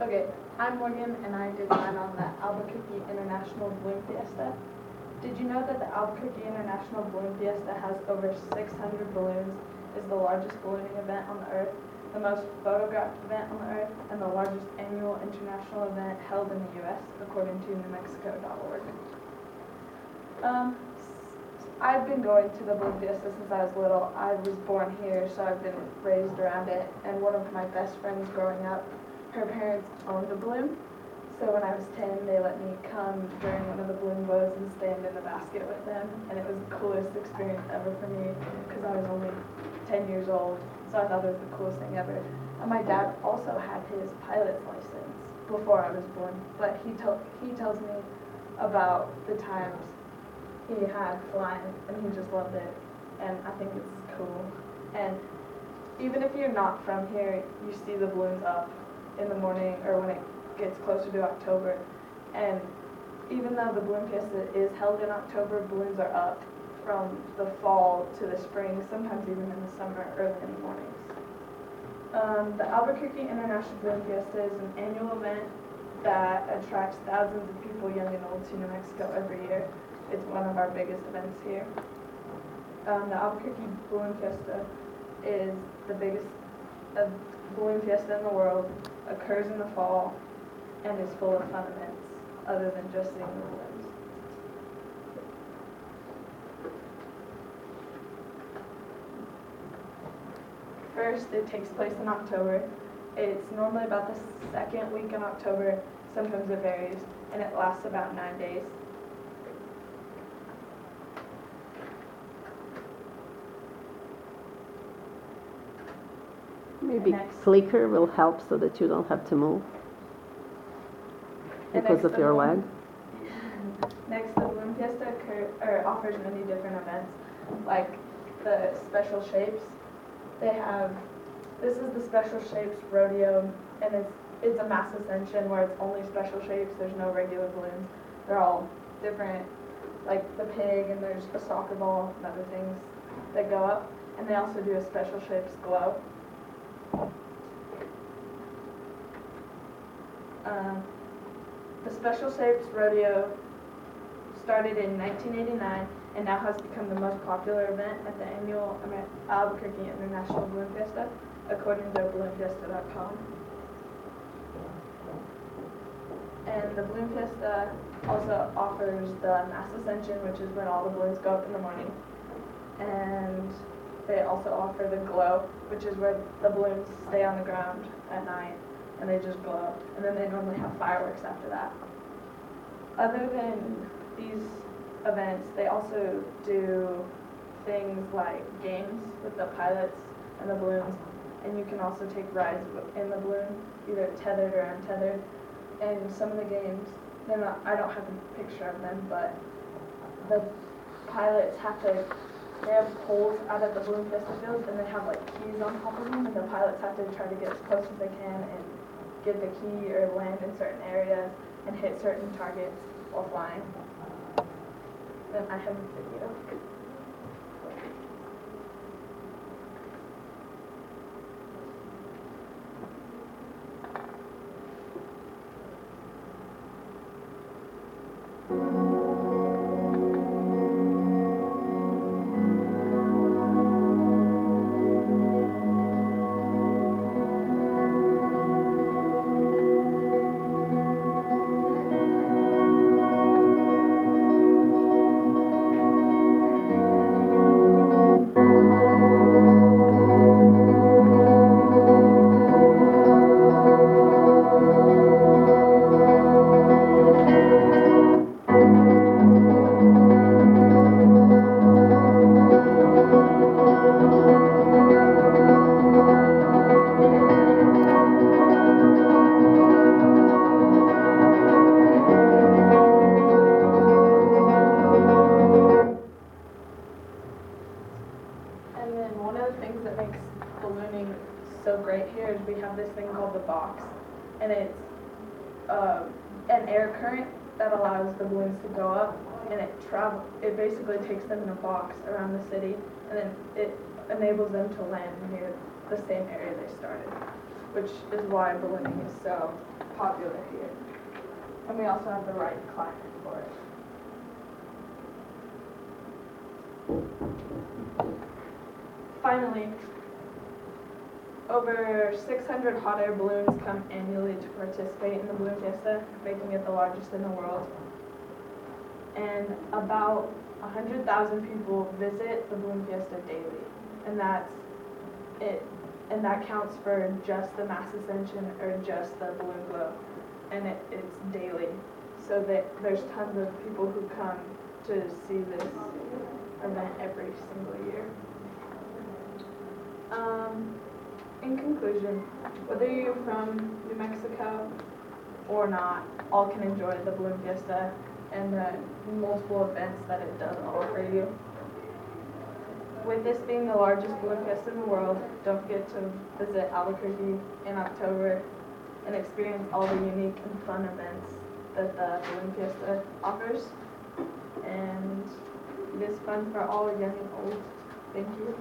Okay, I'm Morgan and I design on the Albuquerque International Balloon Fiesta. Did you know that the Albuquerque International Balloon Fiesta has over 600 balloons, is the largest ballooning event on the earth, the most photographed event on the earth, and the largest annual international event held in the U.S. according to NewMexico.org. I've been going to the Balloon Fiesta since I was little. I was born here, so I've been raised around it, and one of my best friends growing up, her parents owned a balloon, so when I was 10, they let me come during one of the balloon blows and stand in the basket with them, and it was the coolest experience ever for me, because I was only 10 years old, so I thought it was the coolest thing ever. And my dad also had his pilot's license before I was born, but he tells me about the times he had flying, and he just loved it, and I think it's cool. And even if you're not from here, you see the balloons up in the morning or when it gets closer to October. And even though the Balloon Fiesta is held in October, balloons are up from the fall to the spring, sometimes even in the summer, early in the mornings. The Albuquerque International Balloon Fiesta is an annual event that attracts thousands of people, young and old, to New Mexico every year. It's one of our biggest events here. The Albuquerque Balloon Fiesta is the biggest balloon fiesta in the world, occurs in the fall, and is full of fun events other than just seeing the balloons. First, it takes place in October. It's normally about the second week in October, sometimes it varies, and it lasts about 9 days. Maybe clicker will help so that you don't have to move because of your leg. Next, the Balloon Fiesta offers many different events, like the Special Shapes. This is the Special Shapes Rodeo, and it's a mass ascension where it's only special shapes. There's no regular balloons. They're all different, like the pig, and there's a soccer ball and other things that go up. And they also do a Special Shapes Glow. The Special Shapes Rodeo started in 1989 and now has become the most popular event at the annual Albuquerque International Balloon Fiesta, according to balloonfiesta.com. And the Balloon Fiesta also offers the Mass Ascension, which is when all the balloons go up in the morning. And they also offer the Glow, which is where the balloons stay on the ground at night and they just glow. And then they normally have fireworks after that. Other than these events, they also do things like games with the pilots and the balloons. And you can also take rides in the balloon, either tethered or untethered. And some of the games, I don't have a picture of them, but the pilots they have poles out at the Balloon Fiesta field, and they have like keys on top of them, and the pilots have to try to get as close as they can and get the key or land in certain areas and hit certain targets while flying. Then I have a video. So great here is we have this thing called the box, and it's an air current that allows the balloons to go up, and it basically takes them in a box around the city, and then it enables them to land near the same area they started. which is why ballooning is so popular here. And we also have the right climate for it. Finally, over 600 hot air balloons come annually to participate in the Balloon Fiesta, making it the largest in the world. And about 100,000 people visit the Balloon Fiesta daily, and that's it. And that counts for just the mass ascension or just the balloon glow, and it's daily. So that there's tons of people who come to see this event every single year. In conclusion, whether you're from New Mexico or not, all can enjoy the Balloon Fiesta and the multiple events that it does offer you. With this being the largest balloon fiesta in the world, don't forget to visit Albuquerque in October and experience all the unique and fun events that the Balloon Fiesta offers. And it is fun for all young and old. Thank you.